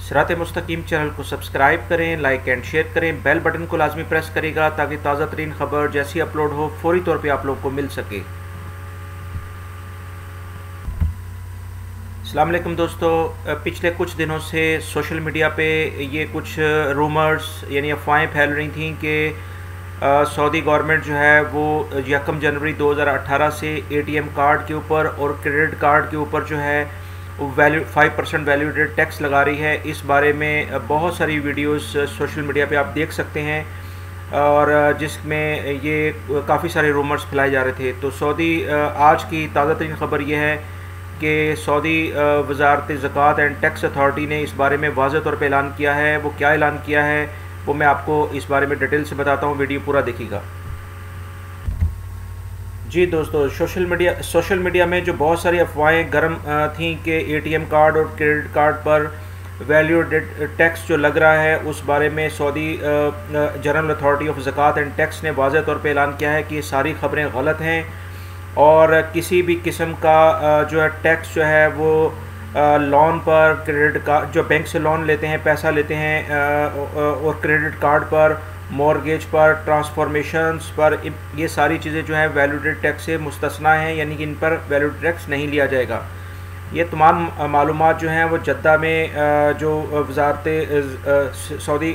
सिरात मुस्तकीम चैनल को सब्सक्राइब करें, लाइक एंड शेयर करें, बेल बटन को लाजमी प्रेस करेगा ताकि ताज़ा तरीन खबर जैसी अपलोड हो फौरी तौर पे आप लोगों को मिल सके। अस्सलाम वालेकुम दोस्तों, पिछले कुछ दिनों से सोशल मीडिया पे ये कुछ रूमर्स यानी अफवाहें फैल रही थी कि सऊदी गवर्नमेंट जो है वो 1 जनवरी 2018 से ATM कार्ड के ऊपर और क्रेडिट कार्ड के ऊपर जो है वैल्यू 5% वैल्यू एडेड टैक्स लगा रही है। इस बारे में बहुत सारी वीडियोस सोशल मीडिया पे आप देख सकते हैं और जिसमें ये काफ़ी सारे रूमर्स फैलाए जा रहे थे। तो सऊदी आज की ताज़ा तरीन ख़बर ये है कि सऊदी वज़ारत ज़कात एंड टैक्स अथॉरिटी ने इस बारे में वाज़ेह तौर पे ऐलान किया है। वो क्या ऐलान किया है वो मैं आपको इस बारे में डिटेल से बताता हूँ, वीडियो पूरा देखिएगा। जी दोस्तों, सोशल मीडिया में जो बहुत सारी अफवाहें गर्म थीं कि ATM कार्ड और क्रेडिट कार्ड पर वैल्यू एडेड टैक्स जो लग रहा है उस बारे में Saudi General Authority of Zakat and Tax ने वाज़ेह तौर पे ऐलान किया है कि ये सारी ख़बरें गलत हैं और किसी भी किस्म का जो है टैक्स जो है वो लोन पर, क्रेडिट कार्ड जो बैंक से लोन लेते हैं, पैसा लेते हैं और क्रेडिट कार्ड पर, मॉर्गेज पर, ट्रांसफॉर्मेशंस पर, ये सारी चीज़ें जो हैं वैल्यू एडेड टैक्स से मुस्तस्ना हैं, यानी कि इन पर वैल्यू एडेड टैक्स नहीं लिया जाएगा। ये तमाम मालूमात जो हैं वो जद्दा में जो वज़ारत Saudi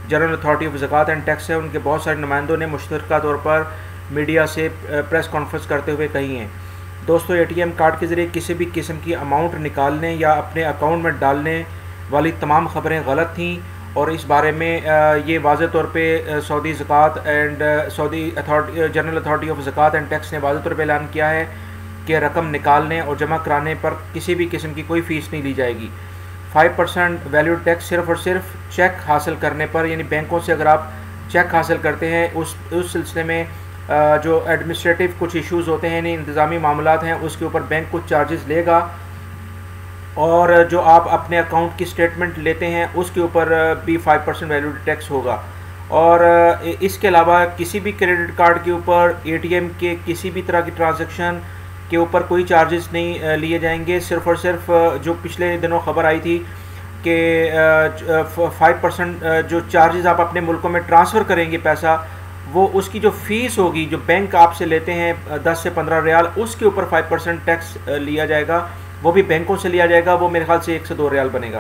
General Authority of Zakat and Tax है उनके बहुत सारे नुमाइंदों ने मुश्तरका तौर पर मीडिया से प्रेस कॉन्फ्रेंस करते हुए कही हैं। दोस्तों, ATM कार्ड के ज़रिए किसी भी किस्म की अमाउंट निकालने या अपने अकाउंट में डालने वाली तमाम ख़बरें गलत थीं और इस बारे में ये वाज़ेह तौर पे Saudi Zakat and Saudi General Authority of Zakat and Tax ने वाज़ेह तौर पे ऐलान किया है कि रकम निकालने और जमा कराने पर किसी भी किस्म की कोई फ़ीस नहीं ली जाएगी। 5% वैल्यू टैक्स सिर्फ़ और सिर्फ चेक हासिल करने पर, यानी बैंकों से अगर आप चेक हासिल करते हैं उस सिलसिले में जो एडमिनिस्ट्रेटिव कुछ इश्यूज़ होते हैं, यानी इंतज़ामी मामलात हैं, उसके ऊपर बैंक कुछ चार्जेस लेगा और जो आप अपने अकाउंट की स्टेटमेंट लेते हैं उसके ऊपर भी 5% वैल्यू टैक्स होगा। और इसके अलावा किसी भी क्रेडिट कार्ड के ऊपर, ATM के किसी भी तरह की ट्रांजैक्शन के ऊपर कोई चार्जेस नहीं लिए जाएंगे। सिर्फ़ और सिर्फ जो पिछले दिनों ख़बर आई थी कि 5% जो चार्जेस आप अपने मुल्कों में ट्रांसफ़र करेंगे पैसा, वो उसकी जो फ़ीस होगी जो बैंक आपसे लेते हैं 10 से 15 रियाल, उसके ऊपर 5% टैक्स लिया जाएगा। वो भी बैंकों से लिया जाएगा, वो मेरे ख्याल से 1 से 2 रियाल बनेगा।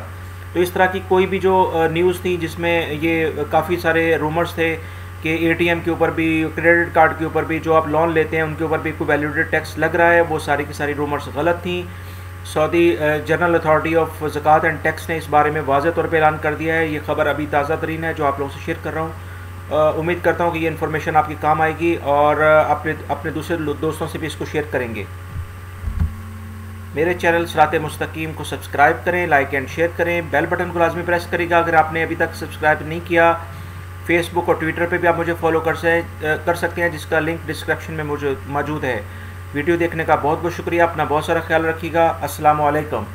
तो इस तरह की कोई भी जो न्यूज़ थी जिसमें ये काफ़ी सारे रूमर्स थे कि ATM के ऊपर भी, क्रेडिट कार्ड के ऊपर भी, जो आप लोन लेते हैं उनके ऊपर भी कोई वैल्यू एडेड टैक्स लग रहा है, वो सारी की सारी रूमर्स गलत थी। Saudi General Authority of Zakat and Tax ने इस बारे में वाज़ेह तौर पे ऐलान कर दिया है। ये ख़बर अभी ताज़ा तरीन है जो आप लोगों से शेयर कर रहा हूँ। उम्मीद करता हूँ कि ये इन्फॉर्मेशन आपके काम आएगी और अपने दूसरे दोस्तों से भी इसको शेयर करेंगे। मेरे चैनल सिरात मुस्तकीम को सब्सक्राइब करें, लाइक एंड शेयर करें, बेल बटन को लाजमी प्रेस करेगा अगर आपने अभी तक सब्सक्राइब नहीं किया। फेसबुक और ट्विटर पे भी आप मुझे फॉलो कर सकते हैं, जिसका लिंक डिस्क्रिप्शन में मौजूद है। वीडियो देखने का बहुत बहुत शुक्रिया। अपना बहुत सारा ख्याल रखिएगा। अस्सलाम वालेकुम।